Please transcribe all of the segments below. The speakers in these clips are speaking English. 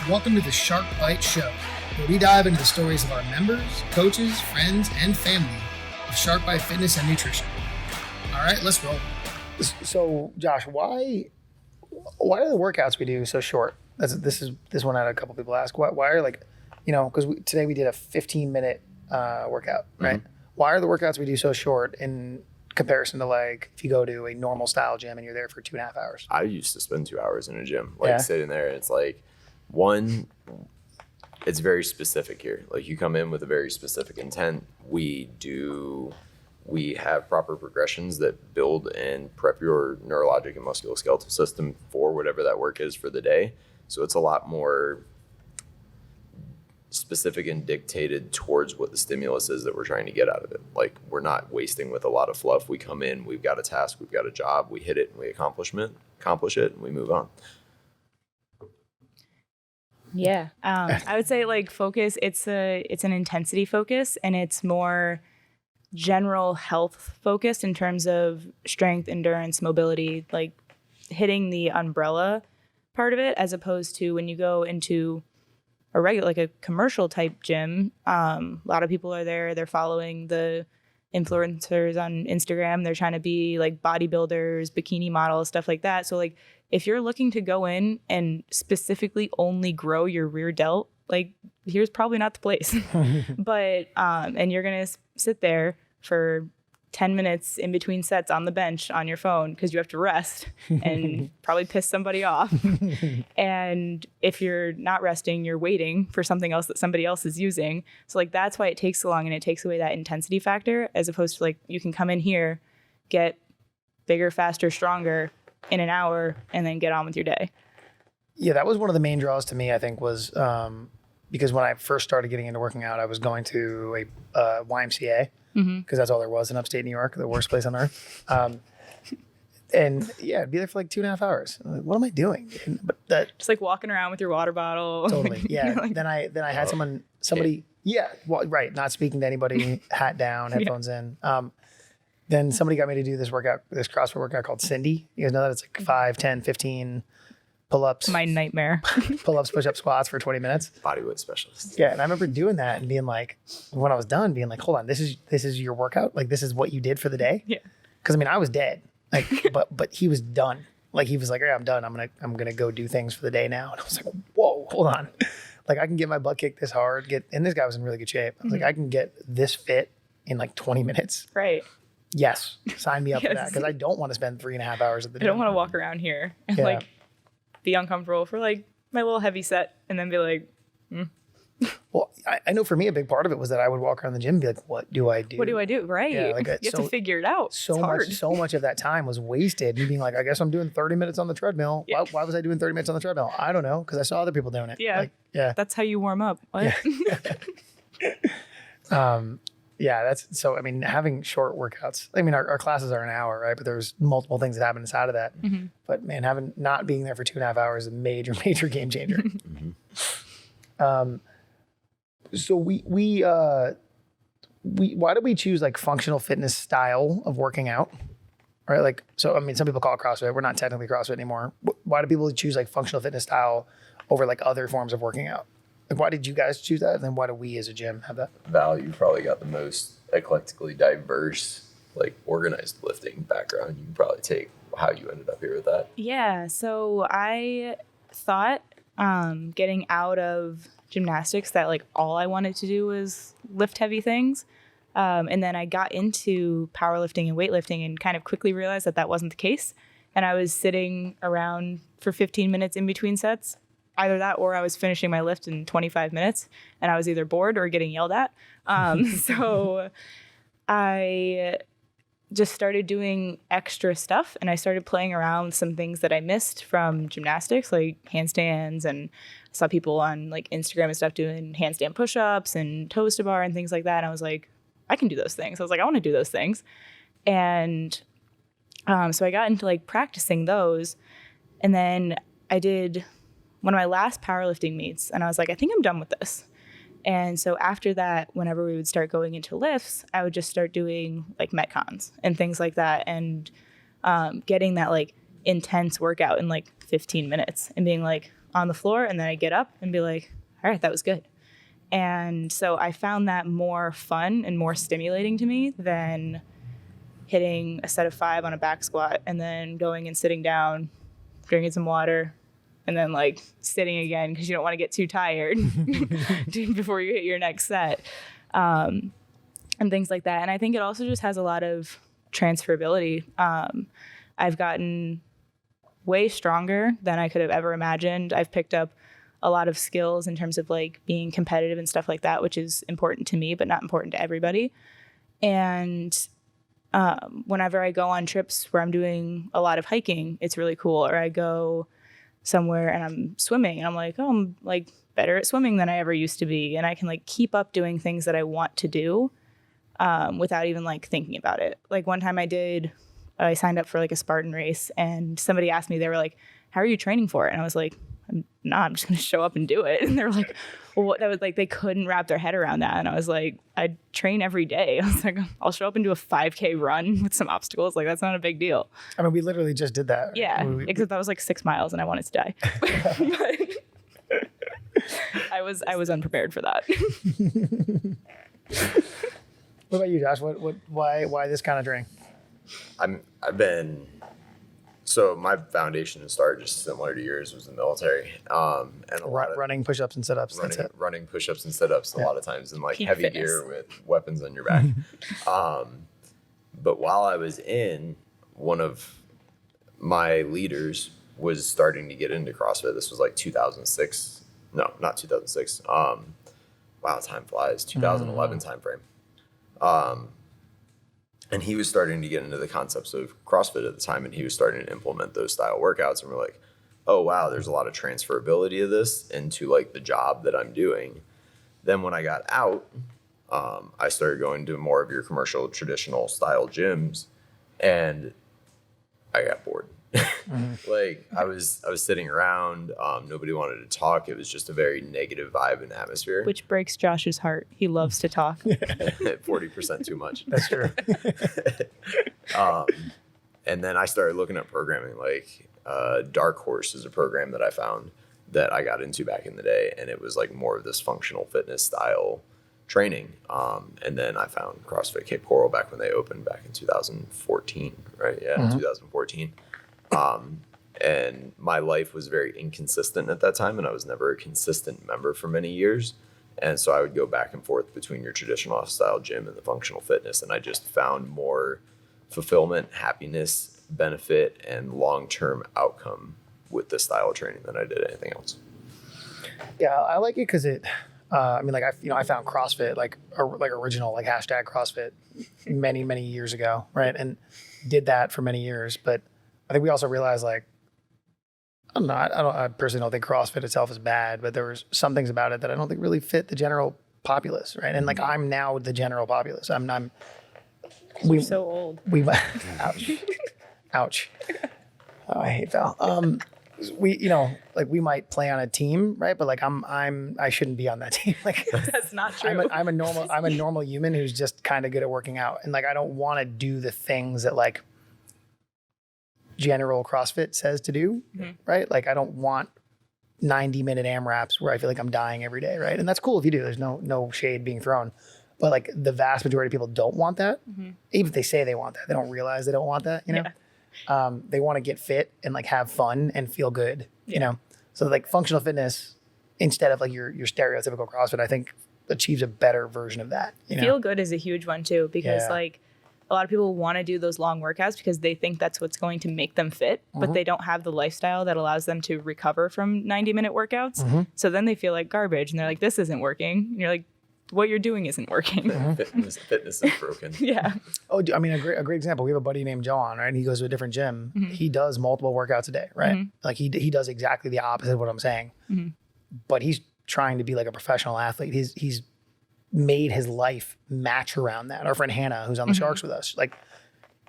Welcome to the Shark Bite Show, where we dive into the stories of our members, coaches, friends, and family of Shark Bite Fitness and Nutrition. All right, let's roll. So, Josh, why are the workouts we do so short? This one I had a couple people ask. Why are because today we did a 15-minute workout, right? Mm-hmm. Why are the workouts we do so short in comparison to like if you go to a normal style gym and you're there for 2.5 hours? I used to spend 2 hours in a gym, sitting there. It's like, it's very specific here. Like you come in with a very specific intent. We have proper progressions that build and prep your neurologic and musculoskeletal system for whatever that work is for the day. So it's a lot more specific and dictated towards what the stimulus is that we're trying to get out of it. Like we're not wasting with a lot of fluff. We come in, we've got a task, we've got a job, we hit it and we accomplish it and we move on. Yeah. I would say like focus, it's an intensity focus and it's more general health focused in terms of strength, endurance, mobility, like hitting the umbrella part of it, as opposed to when you go into a regular, like a commercial type gym. A lot of people are there, they're following the influencers on Instagram. They're trying to be like bodybuilders, bikini models, stuff like that. So like if you're looking to go in and specifically only grow your rear delt, like here's probably not the place. But and you're gonna sit there for 10 minutes in between sets on the bench on your phone because you have to rest and probably piss somebody off. And if you're not resting, you're waiting for something else that somebody else is using. So like that's why it takes so long, and it takes away that intensity factor, as opposed to like you can come in here, get bigger, faster, stronger in an hour, and then get on with your day. Yeah, that was one of the main draws to me, I think, was because when I first started getting into working out, I was going to a YMCA because that's all there was in upstate New York, the worst place on earth. And yeah, I'd be there for like 2.5 hours. I'm like, what am I doing? Just like walking around with your water bottle. Totally. Yeah. Like, then I had somebody. Yeah. Well, right. Not speaking to anybody. Hat down, headphones in. Then somebody got me to do this CrossFit workout called Cindy. You guys know that? It's like 5, 10, 15 pull-ups. My nightmare. Pull-ups, push-up, squats for 20 minutes. Bodyweight specialist. Yeah, and I remember doing that and being like, when I was done, being like, hold on, this is your workout? Like, this is what you did for the day? Yeah. Because, I mean, I was dead. Like, but he was done. Like, he was like, yeah, I'm done. I'm gonna go do things for the day now. And I was like, whoa, hold on. Like, I can get my butt kicked this hard. And this guy was in really good shape. I was like, I can get this fit in like 20 minutes. Right. Yes. Sign me up for that. Because I don't want to spend 3.5 hours at the gym. I don't want to walk around here and like be uncomfortable for like my little heavy set and then be like, Well, I know for me, a big part of it was that I would walk around the gym and be like, what do I do? What do I do? Right. Yeah, like you have to figure it out. So much of that time was wasted. Me being like, I guess I'm doing 30 minutes on the treadmill. Yeah. Why was I doing 30 minutes on the treadmill? I don't know. Because I saw other people doing it. Yeah. Like, yeah. That's how you warm up. What? Yeah. Yeah, that's so. I mean, having short workouts. I mean, our classes are an hour, right? But there's multiple things that happen inside of that. Mm-hmm. But man, not being there for 2.5 hours is a major game changer. So we why do we choose like functional fitness style of working out? Right? Like, so I mean, some people call it CrossFit. We're not technically CrossFit anymore. Why do people choose like functional fitness style over like other forms of working out? Like, why did you guys choose that? And then why do we as a gym have that? Val, you probably got the most eclectically diverse, like organized lifting background. You can probably take how you ended up here with that. Yeah. So I thought getting out of gymnastics that like all I wanted to do was lift heavy things. And then I got into powerlifting and weightlifting and kind of quickly realized that wasn't the case. And I was sitting around for 15 minutes in between sets. Either that or I was finishing my lift in 25 minutes and I was either bored or getting yelled at. So I just started doing extra stuff and I started playing around with some things that I missed from gymnastics, like handstands, and I saw people on like Instagram and stuff doing handstand push-ups and toes to bar and things like that. And I was like, I can do those things. I was like, I want to do those things. And so I got into like practicing those. And then I did one of my last powerlifting meets and I was like, I think I'm done with this. And so after that, whenever we would start going into lifts, I would just start doing like Metcons and things like that and getting that like intense workout in like 15 minutes and being like, on the floor, and then I get up and be like, all right, that was good. And so I found that more fun and more stimulating to me than hitting a set of 5 on a back squat and then going and sitting down, drinking some water, and then like sitting again because you don't want to get too tired before you hit your next set, and things like that. And I think it also just has a lot of transferability. I've gotten way stronger than I could have ever imagined. I've picked up a lot of skills in terms of like being competitive and stuff like that, which is important to me, but not important to everybody. And whenever I go on trips where I'm doing a lot of hiking, it's really cool. Or I go somewhere and I'm swimming and I'm like, oh, I'm like better at swimming than I ever used to be. And I can like keep up doing things that I want to do without even like thinking about it. Like one time I signed up for like a Spartan race and somebody asked me, they were like, how are you training for it? And I was like, I'm just going to show up and do it. And they were like, well, what? That was like, they couldn't wrap their head around that. And I was like, I train every day. I was like, I'll show up and do a 5K run with some obstacles. Like, that's not a big deal. I mean, we literally just did that. Yeah. Except that was like 6 miles and I wanted to die. I was unprepared for that. What about you, Josh? Why this kind of training? So my foundation to start, just similar to yours, was the military, and Running push-ups and sit-ups. running push-ups and sit-ups a lot of times in like Peak heavy fitness. gear with weapons on your back. But while I was in, one of my leaders was starting to get into CrossFit. This was like 2006. No, not 2006. Wow, time flies. 2011 timeframe. And he was starting to get into the concepts of CrossFit at the time, and he was starting to implement those style workouts. And we're like, oh, wow, there's a lot of transferability of this into like the job that I'm doing. Then when I got out, I started going to more of your commercial traditional style gyms, and I got bored. Like I was sitting around, nobody wanted to talk. It was just a very negative vibe and atmosphere. Which breaks Josh's heart. He loves to talk. 40% too much. That's true. And then I started looking at programming. Like Dark Horse is a program that I found that I got into back in the day, and it was like more of this functional fitness style training. And then I found CrossFit Cape Coral back when they opened back in 2014, right? Yeah, 2014. And my life was very inconsistent at that time, and I was never a consistent member for many years. And so I would go back and forth between your traditional style gym and the functional fitness. And I just found more fulfillment, happiness, benefit, and long-term outcome with this style of training than I did anything else. Yeah, I like it because it, I found CrossFit, like original, like hashtag CrossFit many, many years ago. Right. And did that for many years. But I think we also realized like, I personally don't think CrossFit itself is bad, but there was some things about it that I don't think really fit the general populace, right? And like I'm now the general populace. You're so old. Ouch. Oh, I hate Val. We might play on a team, right? But like I shouldn't be on that team. Like That's not true. I'm a normal human who's just kind of good at working out, and like I don't want to do the things that like general CrossFit says to do, right? Like I don't want 90-minute AMRAPs where I feel like I'm dying every day, right? And that's cool if you do. There's no shade being thrown. But like the vast majority of people don't want that. Even if they say they want that, they don't realize they don't want that, you know? Yeah. They want to get fit and like have fun and feel good, you know? So like functional fitness, instead of like your stereotypical CrossFit, I think achieves a better version of that. You know? Feel good is a huge one too, because like a lot of people want to do those long workouts because they think that's what's going to make them fit, but they don't have the lifestyle that allows them to recover from 90-minute workouts. So then they feel like garbage and they're like, this isn't working. And you're like, what you're doing isn't working. Fitness is broken. Yeah. Oh, I mean, a great example. We have a buddy named John, right? He goes to a different gym. He does multiple workouts a day, right? Like he does exactly the opposite of what I'm saying. But he's trying to be like a professional athlete. He's made his life match around that. Our friend Hannah, who's on the Sharks with us, like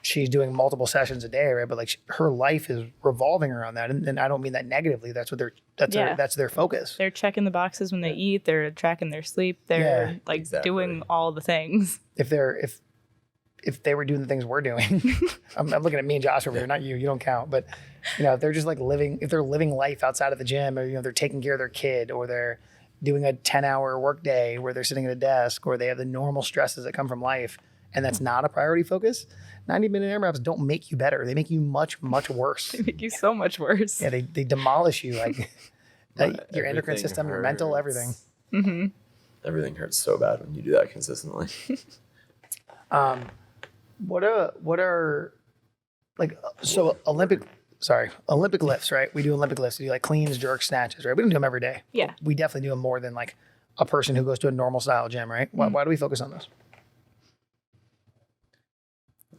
she's doing multiple sessions a day, right? But like her life is revolving around that, and I don't mean that negatively. That's what that's their focus. They're checking the boxes when they eat. They're tracking their sleep. They're doing all the things. If if they were doing the things we're doing, I'm looking at me and Josh over here, not you. You don't count, but if they're just like if they're living life outside of the gym, or they're taking care of their kid, or they're doing a 10-hour work day where they're sitting at a desk, or they have the normal stresses that come from life, and that's not a priority focus, 90-minute AMRAPs don't make you better. They make you much, much worse. They make you so much worse. Yeah, they demolish you, like your endocrine system, your mental, everything. Mm-hmm. Everything hurts so bad when you do that consistently. What are like, so Olympic lifts, right? We do Olympic lifts. We do like cleans, jerks, snatches, right? We don't do them every day. Yeah. We definitely do them more than like a person who goes to a normal style gym, right? Why do we focus on those?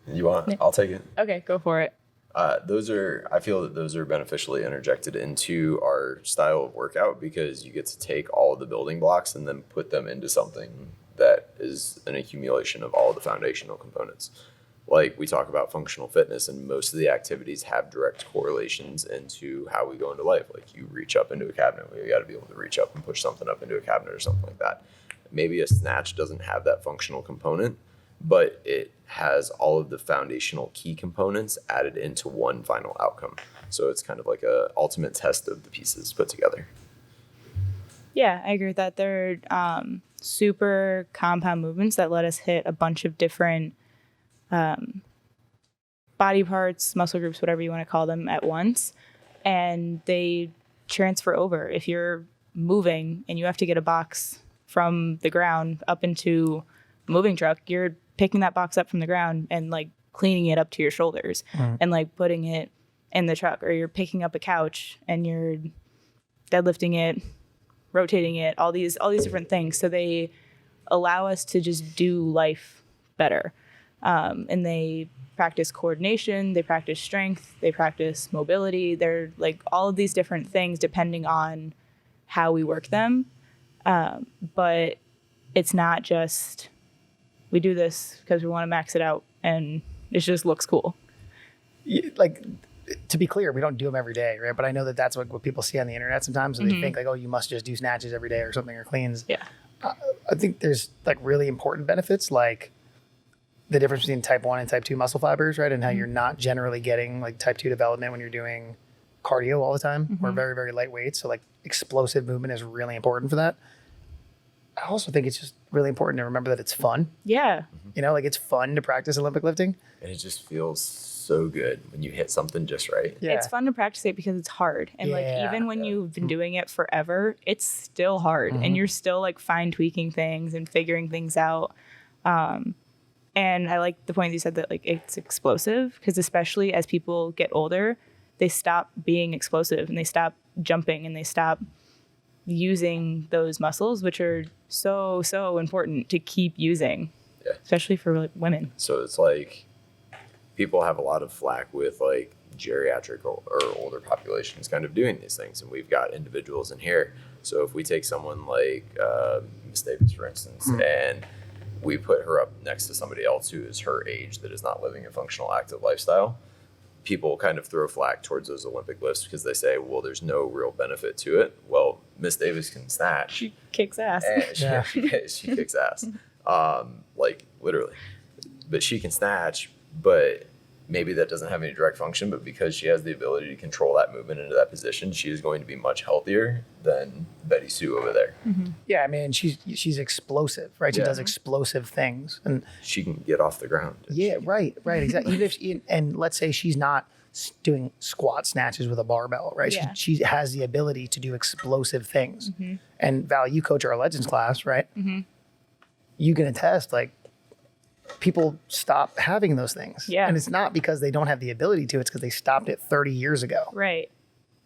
You want? I'll take it. Okay, go for it. I feel that those are beneficially interjected into our style of workout because you get to take all of the building blocks and then put them into something that is an accumulation of all of the foundational components. Like we talk about functional fitness, and most of the activities have direct correlations into how we go into life. Like you reach up into a cabinet, you got to be able to reach up and push something up into a cabinet or something like that. Maybe a snatch doesn't have that functional component, but it has all of the foundational key components added into one final outcome. So it's kind of like a ultimate test of the pieces put together. Yeah, I agree with that. They're super compound movements that let us hit a bunch of different body parts, muscle groups, whatever you want to call them, at once. And they transfer over. If you're moving and you have to get a box from the ground up into a moving truck, you're picking that box up from the ground and like cleaning it up to your shoulders and like putting it in the truck. Or you're picking up a couch and you're deadlifting it, rotating it, all these different things. So they allow us to just do life better. And they practice coordination, they practice strength, they practice mobility. They're like all of these different things depending on how we work them. But it's not just, we do this because we want to max it out and it just looks cool. Like, to be clear, we don't do them every day, right? But I know that that's what people see on the internet sometimes. So they think like, oh, you must just do snatches every day or something, or cleans. Yeah. I think there's like really important benefits, like the difference between type 1 and type 2 muscle fibers, right? And how you're not generally getting like type 2 development when you're doing cardio all the time or very, very light weights. So like explosive movement is really important for that. I also think it's just really important to remember that it's fun. Yeah. Like it's fun to practice Olympic lifting. And it just feels so good when you hit something just right. Yeah. It's fun to practice it because it's hard. And like, even when you've been doing it forever, it's still hard and you're still like fine tweaking things and figuring things out. And I like the point you said that like it's explosive, because especially as people get older, they stop being explosive and they stop jumping and they stop using those muscles, which are so important to keep using, especially for like women. So it's like people have a lot of flack with like geriatric or older populations kind of doing these things, and we've got individuals in here. So if we take someone like Miss Davis, for instance, and we put her up next to somebody else who is her age that is not living a functional, active lifestyle, people kind of throw flack towards those Olympic lifts because they say, well, there's no real benefit to it. Well, Miss Davis can snatch. She kicks ass. She kicks ass. Like literally. But she can snatch, but maybe that doesn't have any direct function, but because she has the ability to control that movement into that position, she is going to be much healthier than Betty Sue over there. Yeah, I mean, she's explosive, right? She does explosive things, and she can get off the ground. Yeah, right, exactly. Even if and let's say she's not doing squat snatches with a barbell, right? Yeah. She has the ability to do explosive things. And Val, you coach our Legends class, right? You can attest, like, people stop having those things. Yeah. And it's not because they don't have the ability to, it's because they stopped it 30 years ago. Right.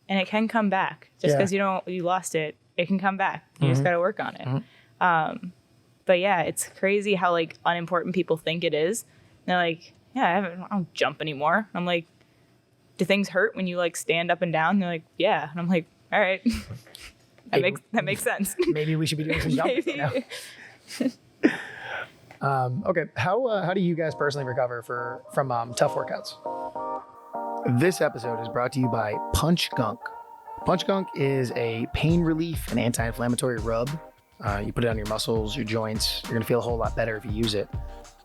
And it can come back. Just because you lost it, it can come back. You just got to work on it. But yeah, it's crazy how like unimportant people think it is. And they're like, yeah, I don't jump anymore. I'm like, do things hurt when you like stand up and down? And they're like, yeah. And I'm like, all right. that makes sense. Maybe we should be doing some jumping. Okay, how do you guys personally recover from tough workouts? This episode is brought to you by Punch Gunk. Punch Gunk is a pain relief and anti-inflammatory rub. You put it on your muscles, your joints. You're gonna feel a whole lot better if you use it.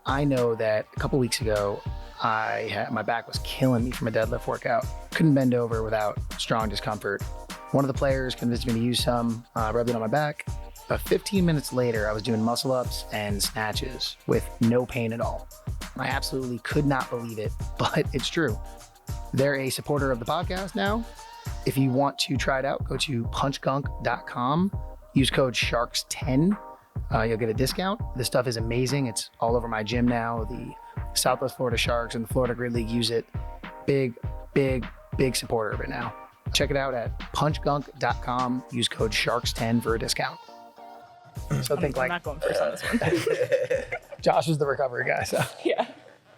I know that a couple weeks ago, my back was killing me from a deadlift workout. Couldn't bend over without strong discomfort. One of the players convinced me to use some, rubbed it on my back. About 15 minutes later, I was doing muscle ups and snatches with no pain at all. I absolutely could not believe it, but it's true. They're a supporter of the podcast now. If you want to try it out, go to punchgunk.com. Use code SHARKS10. You'll get a discount. This stuff is amazing. It's all over my gym now. The Southwest Florida Sharks and the Florida Grid League use it. Big supporter of it now. Check it out at punchgunk.com. Use code SHARKS10 for a discount. So I'm not going first on this one. Josh is the recovery guy. So Yeah.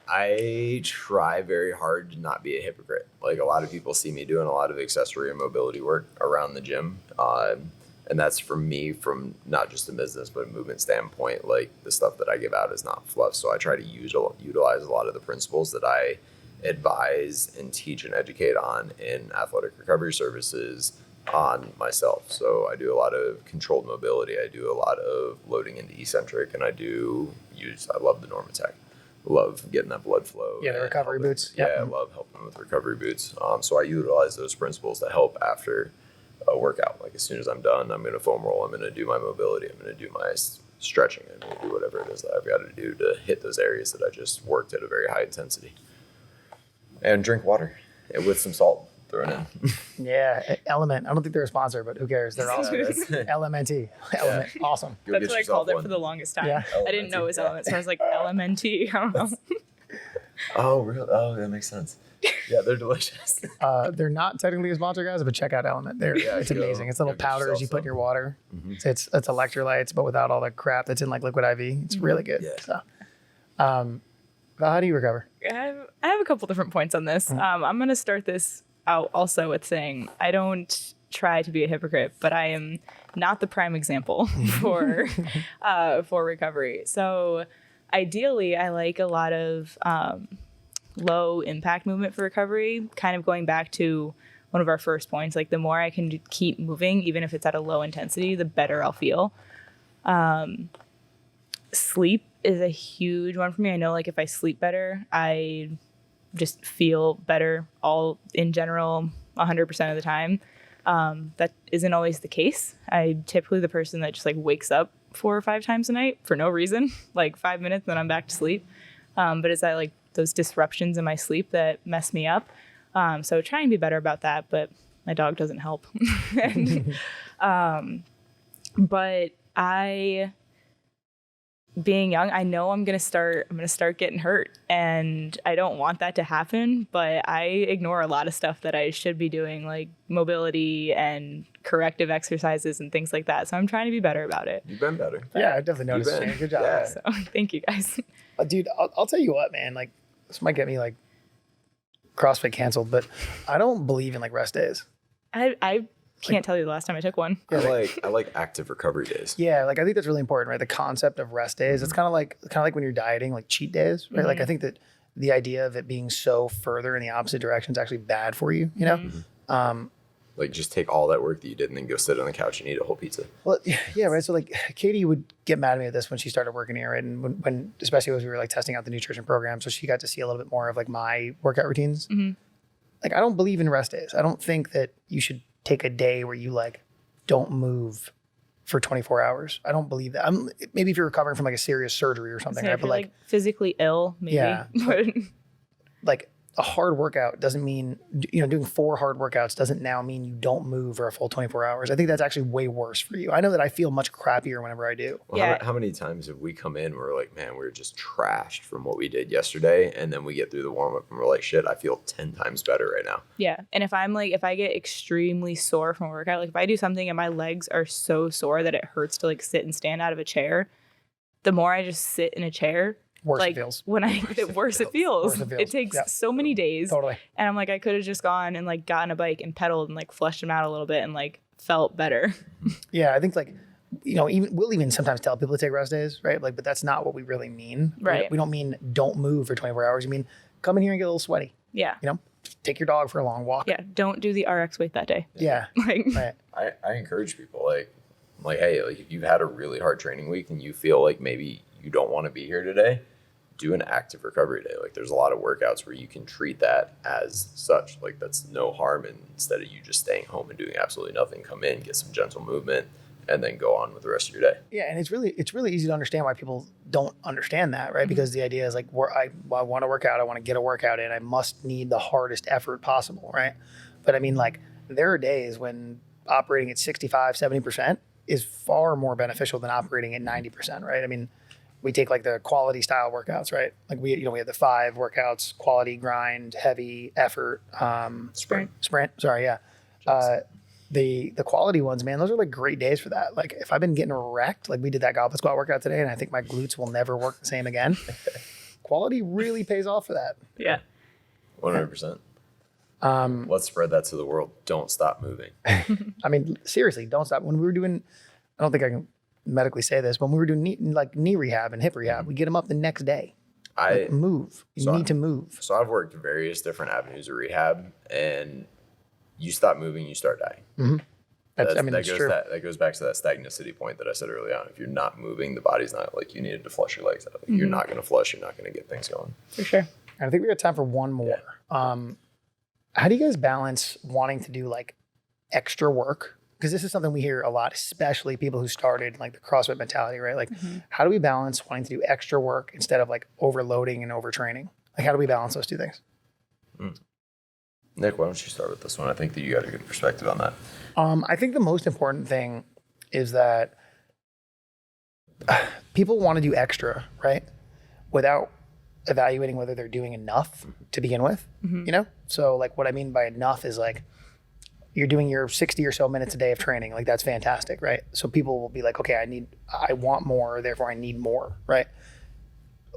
I try very hard to not be a hypocrite. Like, a lot of people see me doing a lot of accessory and mobility work around the gym. And that's for me, from not just a business, but a movement standpoint. Like, the stuff that I give out is not fluff. So I try to utilize a lot of the principles that I advise and teach and educate on in athletic recovery services on myself. So I do a lot of controlled mobility. I do a lot of loading into eccentric, and I love the Normatec. Love getting that blood flow. Yeah, the recovery boots. Yeah, Yep. I love helping with recovery boots. So I utilize those principles to help after a workout. Like, as soon as I'm done, I'm going to foam roll. I'm going to do my mobility. I'm going to do my stretching. I'm going to do whatever it is that I've got to do to hit those areas that I just worked at a very high intensity. And drink water with some salt thrown in. Yeah, Element. I don't think they're a sponsor, but who cares? They're awesome. LMNT. Element. Awesome. Go That's get what I yourself called it one. for the longest time. Yeah. I didn't know it was Element, so I was like, LMNT. I don't know. Oh, really? Oh, that makes sense. Yeah, they're delicious. They're not technically a sponsor, guys, but check out Element. It's amazing. It's little go get powders yourself you put in some. your water. Mm-hmm. It's electrolytes, but without all the crap that's in like liquid IV. It's really good. Yeah. So, how do you recover? I have a couple different points on this. I'm going to start this out also with saying I don't try to be a hypocrite, but I am not the prime example for recovery. So ideally, I like a lot of low impact movement for recovery, kind of going back to one of our first points. Like, the more I can keep moving, even if it's at a low intensity, the better I'll feel. Sleep is a huge one for me. I know, like, if I sleep better, I just feel better all in general 100% of the time. That isn't always the case. I'm typically the person that just like wakes up 4 or 5 times a night for no reason, like 5 minutes, then I'm back to sleep. But it's that like those disruptions in my sleep that mess me up. So try and be better about that, but my dog doesn't help. But being young, I know I'm going to start getting hurt, and I don't want that to happen, but I ignore a lot of stuff that I should be doing, like mobility and corrective exercises and things like that. So I'm trying to be better about it. You've been better. Yeah, I definitely noticed. been. Shane. Good job. Yeah. So thank you guys. Dude, I'll tell you what, man. Like, this might get me like CrossFit canceled, but I don't believe in like rest days. I can't tell you the last time I took one. I like active recovery days. Yeah, like I think that's really important, right? The concept of rest days. It's kind of like when you're dieting, like cheat days, right? Like I think that the idea of it being so further in the opposite direction is actually bad for you, you know? Like, just take all that work that you did and then go sit on the couch and eat a whole pizza. Well, yeah, right. So like Katie would get mad at me at this when she started working here, right? And when especially as we were like testing out the nutrition program, so she got to see a little bit more of like my workout routines. Like, I don't believe in rest days. I don't think that you should take a day where you like don't move for 24 hours. I don't believe that. Maybe if you're recovering from like a serious surgery or something, So right? if But you're like physically ill, maybe. Yeah. But like a hard workout doesn't mean, doing 4 hard workouts doesn't now mean you don't move for a full 24 hours. I think that's actually way worse for you. I know that I feel much crappier whenever I do. Well, Yeah. how many times have we come in, we're like, man, we were just trashed from what we did yesterday, and then we get through the warm-up and we're like, shit, I feel 10 times better right now. yeah. And if I get extremely sore from a workout, like if I do something and my legs are so sore that it hurts to like sit and stand out of a chair, the more I just sit in a chair, Worse like it feels. when the worse it feels. Worse it feels. It takes Yeah. so many days. Totally. And I'm like, I could have just gone and like gotten a bike and pedaled and like flushed them out a little bit and like felt better. Yeah, I think like, we'll even sometimes tell people to take rest days, right? Like, but that's not what we really mean. Right. We don't mean don't move for 24 hours. You mean come in here and get a little sweaty. Yeah. Take your dog for a long walk. Yeah. Don't do the RX weight that day. Yeah. Like, Right. I encourage people, like, hey, like, if you've had a really hard training week and you feel like maybe you don't want to be here today, do an active recovery day. Like there's a lot of workouts where you can treat that as such. Like that's no harm. And instead of you just staying home and doing absolutely nothing, come in, get some gentle movement, and then go on with the rest of your day. Yeah, and it's really easy to understand why people don't understand that, right? Because the idea is like, I want to work out, I want to get a workout in, I must need the hardest effort possible, right? But I mean, like, there are days when operating at 65, 70% is far more beneficial than operating at 90%, right? I mean, we take like the quality style workouts, right? Like we have the 5 workouts: quality, grind, heavy, effort, sprint. Sorry, yeah. The quality ones, man, those are like great days for that. Like if I've been getting wrecked, like we did that goblet squat workout today, and I think my glutes will never work the same again. Quality really pays off for that. Yeah. 100%. Let's spread that to the world. Don't stop moving. I mean, seriously, don't stop. When we were doing, I don't think I can medically say this, but when we were doing knee rehab and hip rehab, we get them up the next day. Move. You need to move. So I've worked various different avenues of rehab, and you stop moving, you start dying. Mm-hmm. That goes back to that stagnicity point that I said early on. If you're not moving, the body's not like, you needed to flush your legs out. Like, you're not going to flush. You're not going to get things going. For sure. And I think we got time for one more. Yeah. How do you guys balance wanting to do like extra work? Because this is something we hear a lot, especially people who started like the CrossFit mentality, right? Like, how do we balance wanting to do extra work instead of like overloading and overtraining? Like, how do we balance those two things? Nick, why don't you start with this one? I think that you got a good perspective on that. I think the most important thing is that people want to do extra, right? Without evaluating whether they're doing enough to begin with, you know? So like what I mean by enough is like, you're doing your 60 or so minutes a day of training. Like that's fantastic, right? So people will be like, okay, I want more, therefore I need more, right?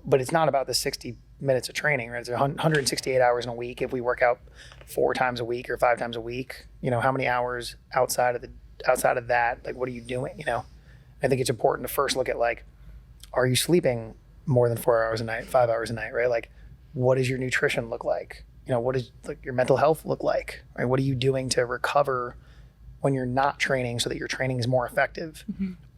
But it's not about the 60 minutes of training, right? It's 168 hours in a week. If we work out 4 times a week or 5 times a week, you know, how many hours outside of that, like what are you doing, you know? I think it's important to first look at like, are you sleeping more than 4 hours a night, 5 hours a night, right? Like what does your nutrition look like? You know, what does like your mental health look like? Right? What are you doing to recover when you're not training so that your training is more effective?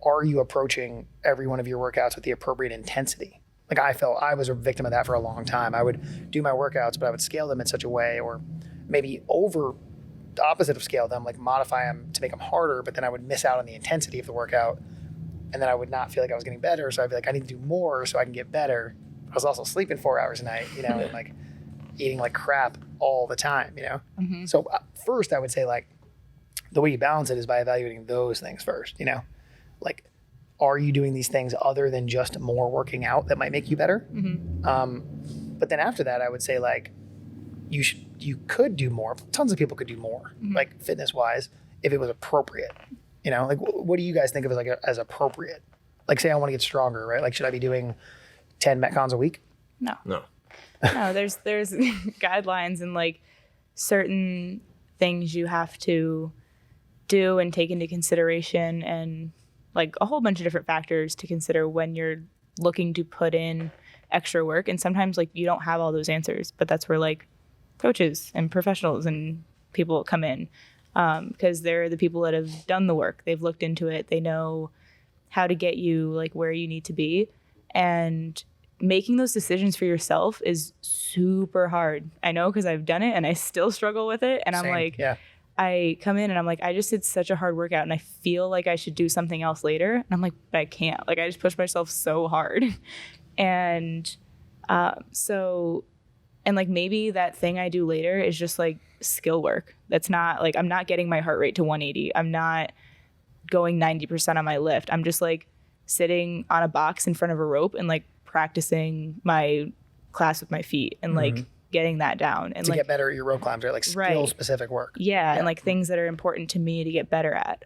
Are you approaching every one of your workouts with the appropriate intensity? Like I felt I was a victim of that for a long time. I would do my workouts, but I would scale them in such a way, or maybe over the opposite of scale them, like modify them to make them harder, but then I would miss out on the intensity of the workout. And then I would not feel like I was getting better. So I'd be like, I need to do more so I can get better. I was also sleeping 4 hours a night, you know, and like eating like crap all the time, you know? So first I would say like the way you balance it is by evaluating those things first, you know? Like, are you doing these things other than just more working out that might make you better? But then after that, I would say like, you could do more. Tons of people could do more, like fitness wise, if it was appropriate, you know? Like what do you guys think of as appropriate? Like say I want to get stronger, right? Like should I be doing 10 Metcons a week? No. No, there's guidelines and like certain things you have to do and take into consideration, and like a whole bunch of different factors to consider when you're looking to put in extra work. And sometimes like you don't have all those answers, but that's where like coaches and professionals and people come in, because they're the people that have done the work. They've looked into it. They know how to get you like where you need to be. And making those decisions for yourself is super hard. I know, because I've done it and I still struggle with it. And I'm like, I come in and I'm like, I just did such a hard workout and I feel like I should do something else later. And I'm like, but I can't. Like I just push myself so hard. And and like maybe that thing I do later is just like skill work. That's not like, I'm not getting my heart rate to 180. I'm not going 90% on my lift. I'm just like sitting on a box in front of a rope and like practicing my class with my feet and like getting that down and to like get better at your rope climbs, right? Like skill specific work. Yeah, and like things that are important to me to get better at.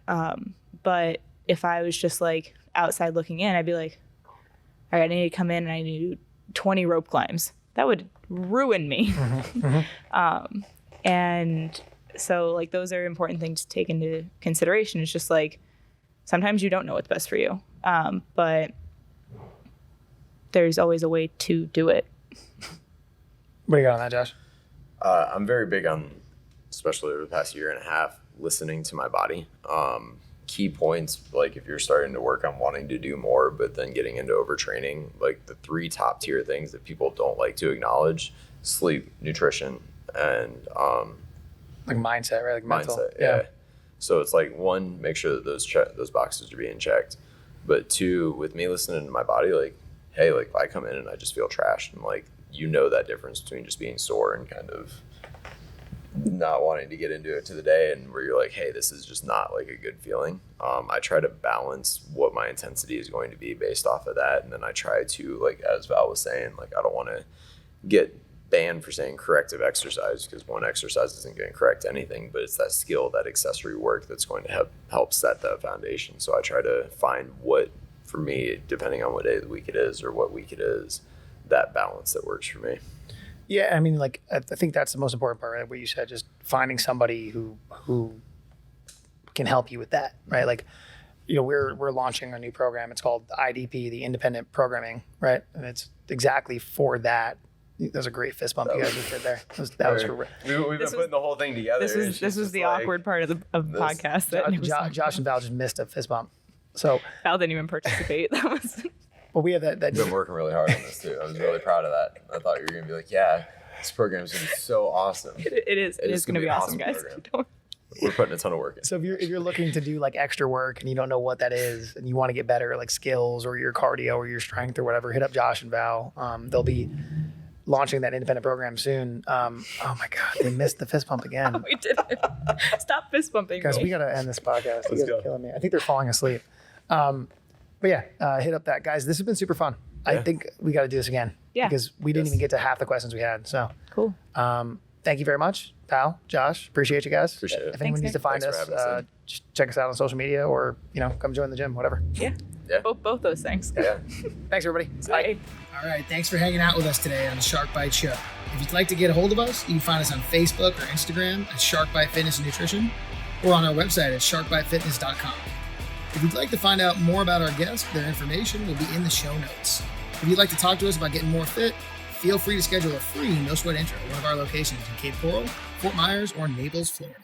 But if I was just like outside looking in, I'd be like, all right, I need to come in and I need to do 20 rope climbs. That would ruin me. And so like those are important things to take into consideration. It's just like sometimes you don't know what's best for you, but there's always a way to do it. What do you got on that, Josh? I'm very big on, especially over the past year and a half, listening to my body. key points, like if you're starting to work on wanting to do more, but then getting into overtraining, like the 3 top tier things that people don't like to acknowledge: sleep, nutrition, and like mindset, right? Like mental. Mindset, yeah. So it's like, 1, make sure that those boxes are being checked. But 2, with me listening to my body, like, hey, like if I come in and I just feel trashed, and like, that difference between just being sore and kind of not wanting to get into it to the day, and where you're like, hey, this is just not like a good feeling. I try to balance what my intensity is going to be based off of that. And then I try to, like, as Val was saying, like, I don't want to get banned for saying corrective exercise, because one exercise isn't going to correct anything, but it's that skill, that accessory work that's going to help set that foundation. So I try to find what, for me, depending on what day of the week it is or what week it is, that balance that works for me. Yeah, I mean, like, I think that's the most important part, right? What you said, just finding somebody who can help you with that, right? Like, we're launching a new program. It's called IDP, the Independent Programming, right? And it's exactly for that. That was a great fist bump you guys just did there. That was great. We've been putting the whole thing together. This was the awkward part of the podcast. Josh and Val just missed a fist bump. So Val didn't even participate. That was. Well, we have that. I've been working really hard on this too. I was really proud of that. I thought you were going to be like, yeah, this program is going to be so awesome. It is going to be awesome, guys. We're putting a ton of work in. So if you're looking to do like extra work and you don't know what that is, and you want to get better, like skills or your cardio or your strength or whatever, hit up Josh and Val. They'll be launching that independent program soon. Oh my God, they missed the fist bump again. We didn't. Stop fist bumping. Guys, we got to end this podcast. You guys are killing me. I think they're falling asleep. But yeah, hit up that. Guys, this has been super fun. Yeah. I think we got to do this again. Yeah. Because we didn't even get to half the questions we had. So cool. Thank you very much, Pal, Josh. Appreciate you guys. Appreciate it. If anyone needs to find us, just check us out on social media, or come join the gym, whatever. Yeah. Both those things. Yeah. Thanks, everybody. Bye. All right. Thanks for hanging out with us today on the Shark Bite Show. If you'd like to get a hold of us, you can find us on Facebook or Instagram at Shark Bite Fitness and Nutrition, or on our website at sharkbitefitness.com. If you'd like to find out more about our guests, their information will be in the show notes. If you'd like to talk to us about getting more fit, feel free to schedule a free no sweat intro at one of our locations in Cape Coral, Fort Myers, or Naples, Florida.